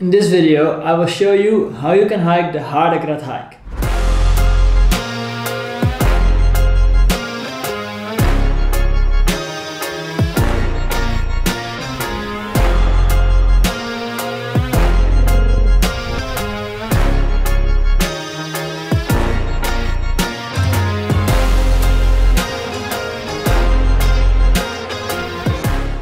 In this video, I will show you how you can hike the Hardergrat hike.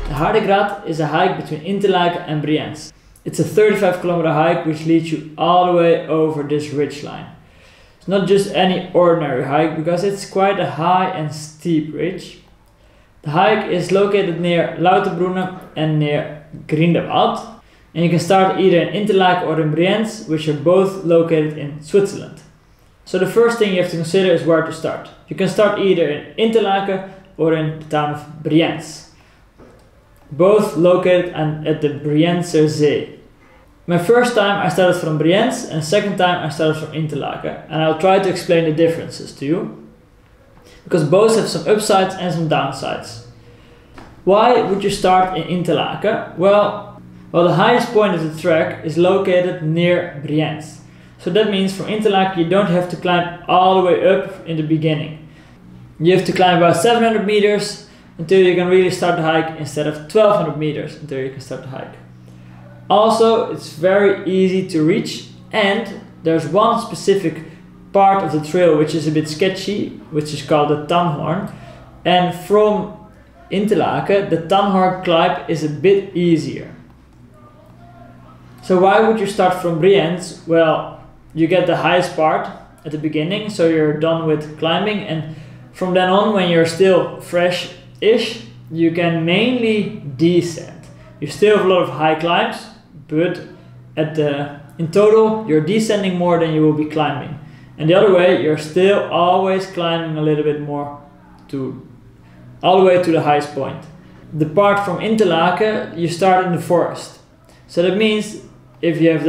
The Hardergrat is a hike between Interlaken and Brienz. It's a 35-kilometer hike which leads you all the way over this ridgeline. It's not just any ordinary hike because it's quite a high and steep ridge. The hike is located near Lauterbrunnen and near Grindelwald, and you can start either in Interlaken or in Brienz, which are both located in Switzerland. So the first thing you have to consider is where to start. You can start either in Interlaken or in the town of Brienz, both located at the Brienzergrat. My first time I started from Brienz and second time I started from Interlaken, and I'll try to explain the differences to you, because both have some upsides and some downsides. Why would you start in Interlaken? Well, the highest point of the trek is located near Brienz. So that means from Interlaken you don't have to climb all the way up in the beginning. You have to climb about 700 meters until you can really start the hike, instead of 1200 meters until you can start the hike. Also, it's very easy to reach, and there's one specific part of the trail which is a bit sketchy, which is called the Tannhorn. And from Interlaken, the Tannhorn climb is a bit easier. So why would you start from Brienz? Well, you get the highest part at the beginning, so you're done with climbing, and from then on, when you're still fresh-ish, you can mainly descend. You still have a lot of high climbs, but in total you're descending more than you will be climbing. And the other way, you're still always climbing a little bit more all the way to the highest point. The part from Interlaken, you start in the forest. So that means if you have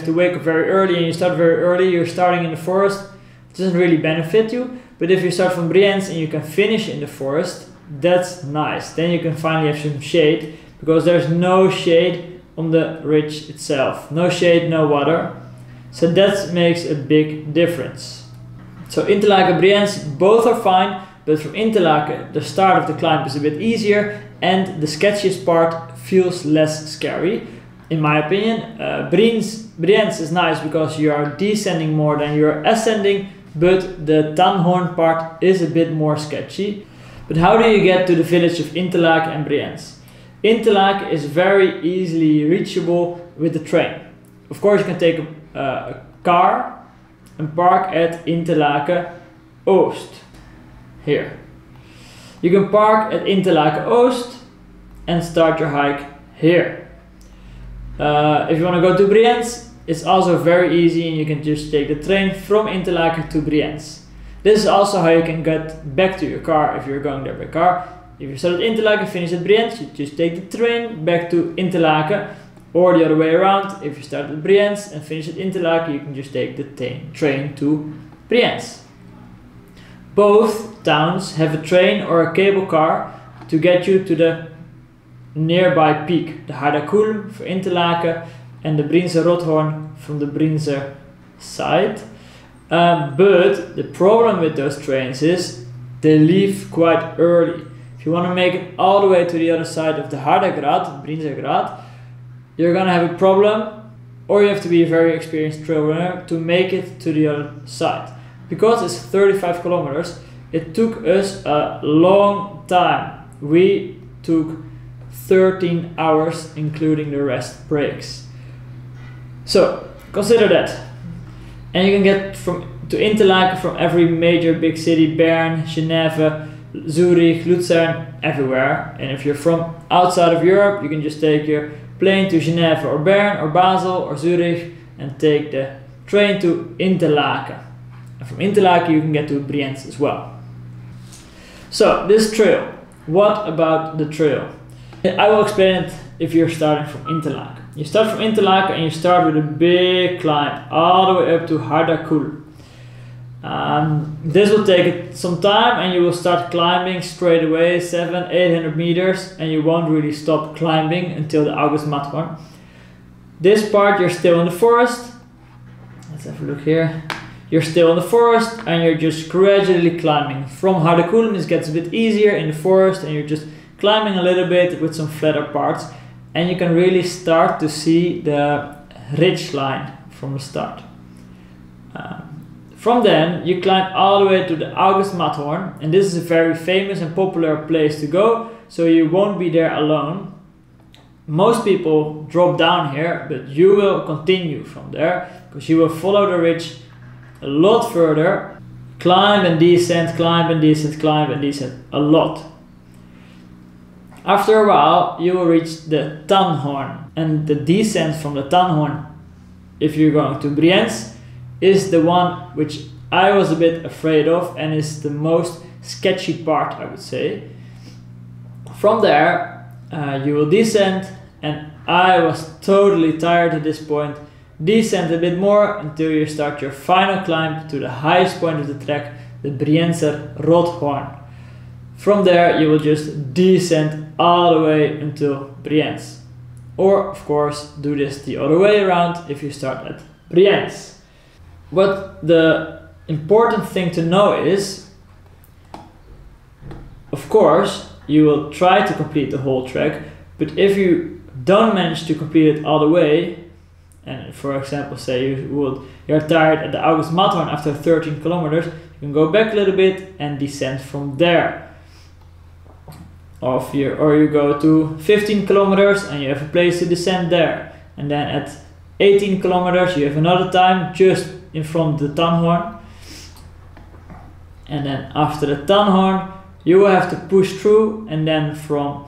to wake up very early and you start very early, you're starting in the forest, it doesn't really benefit you. But if you start from Brienz and you can finish in the forest, that's nice. Then you can finally have some shade, because there's no shade on the ridge itself. No shade, no water. So that makes a big difference. So Interlaken, Brienz, both are fine, but from Interlaken the start of the climb is a bit easier and the sketchiest part feels less scary, in my opinion. Brienz is nice because you are descending more than you are ascending, but the Tannhorn part is a bit more sketchy. But how do you get to the village of Interlaken and Brienz? Interlaken is very easily reachable with the train. Of course, you can take a car and park at Interlaken Oost. Here. You can park at Interlaken Oost and start your hike here. If you want to go to Brienz, it's also very easy, and you can just take the train from Interlaken to Brienz. This is also how you can get back to your car if you're going there by car. If you start at Interlaken, finish at Brienz, you just take the train back to Interlaken, or the other way around. If you start at Brienz and finish at Interlaken, you can just take the train to Brienz. Both towns have a train or a cable car to get you to the nearby peak, the Hardergrat for Interlaken and the Brienzergrat from the Brienzer side. But the problem with those trains is they leave quite early. If you want to make it all the way to the other side of the Hardergrat, Brienzergrat, you're gonna have a problem, or you have to be a very experienced trail runner to make it to the other side. Because it's 35 kilometers, it took us a long time. We took 13 hours, including the rest breaks. So consider that. And you can get to Interlaken from every major big city: Bern, Geneva, Zurich, Lucerne, everywhere. And if you're from outside of Europe, you can just take your plane to Geneva or Bern or Basel or Zurich and take the train to Interlaken. And from Interlaken you can get to Brienz as well. So this trail, what about the trail? I will explain it if you're starting from Interlaken. You start from Interlaken and you start with a big climb all the way up to Hardergrat. This will take some time, and you will start climbing straight away 700–800 meters, and you won't really stop climbing until the August Matterhorn. This part you're still in the forest. Let's have a look here. You're still in the forest and you're just gradually climbing. From Hardergrat it gets a bit easier in the forest and you're just climbing a little bit with some flatter parts, and you can really start to see the ridge line from the start. From then you climb all the way to the August Matterhorn, and this is a very famous and popular place to go, so you won't be there alone. Most people drop down here, but you will continue from there because you will follow the ridge a lot further, climb and descend, climb and descend, climb and descend a lot. After a while you will reach the Tannhorn, and the descent from the Tannhorn, if you're going to Brienz, is the one which I was a bit afraid of and is the most sketchy part, I would say. From there you will descend, and I was totally tired at this point. Descend a bit more until you start your final climb to the highest point of the trek, the Brienzergrat. From there you will just descend all the way until Brienz. Or of course do this the other way around if you start at Brienz. But the important thing to know is, of course, you will try to complete the whole trek, but if you don't manage to complete it all the way, and for example say you're tired at the August Matterhorn after 13 kilometers, you can go back a little bit and descend from there. Or you go to 15 kilometers and you have a place to descend there, and then at 18 kilometers you have another time just in front of the Tannhorn, and then after the Tannhorn you will have to push through, and then from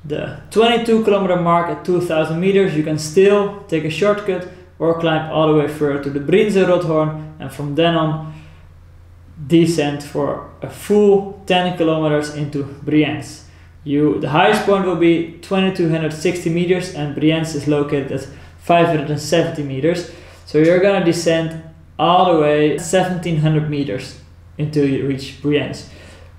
the 22 kilometer mark at 2000 meters you can still take a shortcut or climb all the way further to the Brienzergrat, and from then on descend for a full 10 kilometers into Brienz. The highest point will be 2260 meters and Brienz is located at 570 meters. So you're gonna descend all the way 1700 meters until you reach Brienz,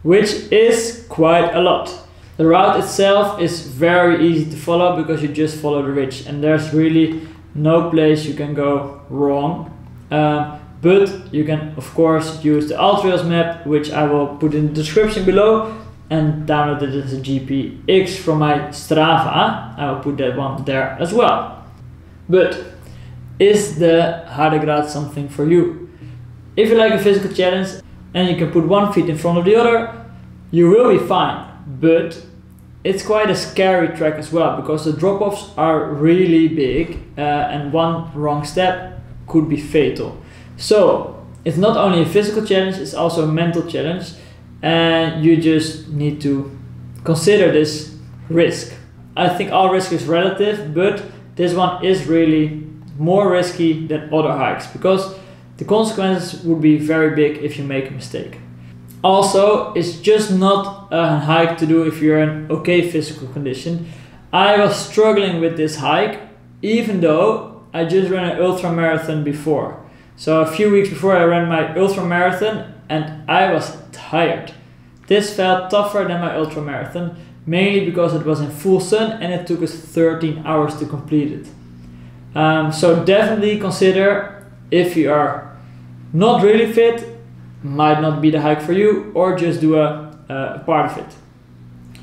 which is quite a lot. The route itself is very easy to follow because you just follow the ridge and there's really no place you can go wrong. But you can of course use the Alltrails map, which I will put in the description below, and download it as a GPX from my Strava. I will put that one there as well. But is the Hardergrat something for you? If you like a physical challenge and you can put one feet in front of the other, you will be fine. But it's quite a scary trek as well because the drop-offs are really big and one wrong step could be fatal. So it's not only a physical challenge, it's also a mental challenge, and you just need to consider this risk. I think all risk is relative, but this one is really more risky than other hikes because the consequences would be very big if you make a mistake. Also, it's just not a hike to do if you're in okay physical condition. I was struggling with this hike even though I just ran an ultra marathon before. So a few weeks before I ran my ultra marathon and I was tired. This felt tougher than my ultra marathon, mainly because it was in full sun and it took us 13 hours to complete it. So definitely consider if you are not really fit, might not be the hike for you, or just do a part of it.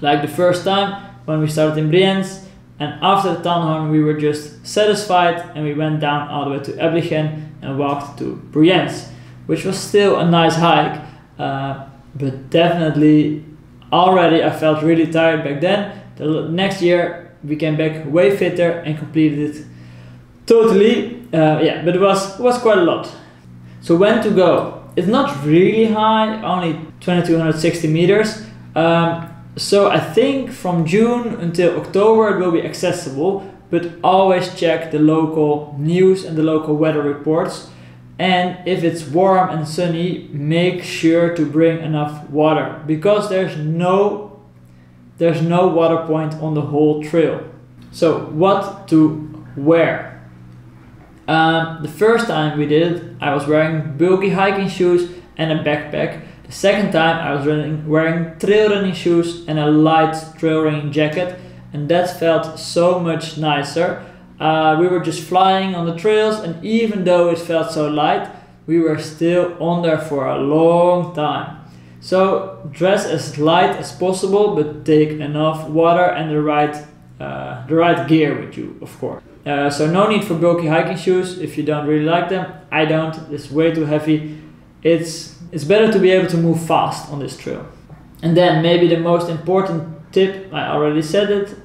Like the first time when we started in Brienz, and after the Tannhorn we were just satisfied and we went down all the way to Interlaken and walked to Brienz, which was still a nice hike, but definitely already I felt really tired back then. The next year we came back way fitter and completed it totally. Yeah, but it was quite a lot. So when to go? It's not really high, only 2260 meters. So I think from June until October it will be accessible, but always check the local news and the local weather reports. And if it's warm and sunny, make sure to bring enough water because there's no water point on the whole trail. So what to wear? The first time we did it, I was wearing bulky hiking shoes and a backpack. The second time I was wearing trail running shoes and a light trail running jacket, and that felt so much nicer. We were just flying on the trails, and even though it felt so light, we were still on there for a long time. So dress as light as possible, but take enough water and the right gear with you, of course. So no need for bulky hiking shoes if you don't really like them. I don't, it's way too heavy. It's better to be able to move fast on this trail. And then maybe the most important tip, I already said it,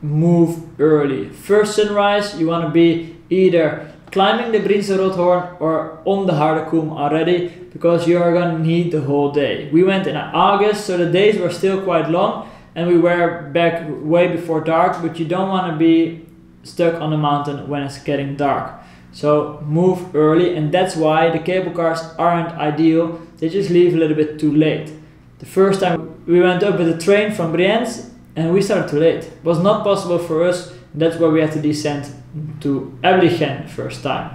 move early. First sunrise, you want to be either climbing the Brienzergrat or on the Hardergrat already, because you are going to need the whole day. We went in August, so the days were still quite long, and we were back way before dark, but you don't want to be stuck on the mountain when it's getting dark. So move early, and that's why the cable cars aren't ideal. They just leave a little bit too late. The first time we went up with the train from Brienz, and we started too late. It was not possible for us. That's why we had to descend to Interlaken the first time.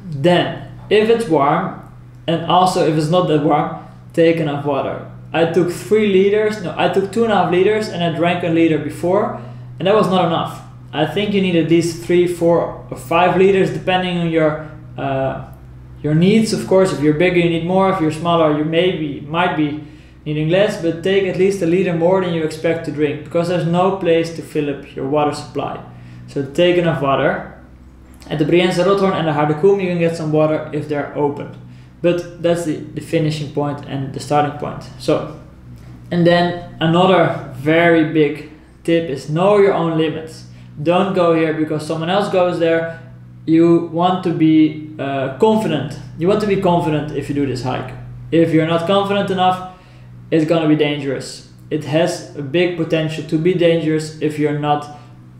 Then, if it's warm, and also if it's not that warm, take enough water. I took 3 liters, no, I took 2.5 liters, and I drank a liter before, and that was not enough. I think you need at least 3, 4, or 5 liters, depending on your needs. Of course, if you're bigger, you need more. If you're smaller, you might be needing less, but take at least a liter more than you expect to drink, because there's no place to fill up your water supply. So take enough water. At the Brienzergrat and the Hardergrat you can get some water if they're open, but that's the finishing point and the starting point. So, and then another very big tip is know your own limits. Don't go here because someone else goes there. You want to be confident. You want to be confident if you do this hike. If you're not confident enough, it's gonna be dangerous. It has a big potential to be dangerous if you're not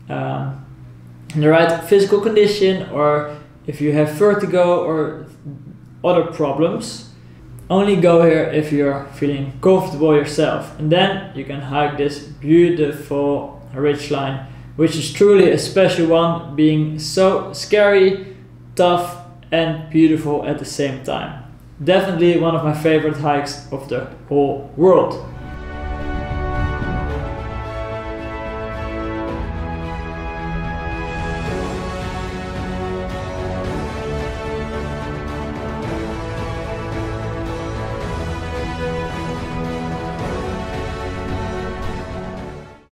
in the right physical condition, or if you have vertigo or other problems. Only go here if you're feeling comfortable yourself, and then you can hike this beautiful ridgeline, which is truly a special one, being so scary, tough and beautiful at the same time. Definitely one of my favorite hikes of the whole world.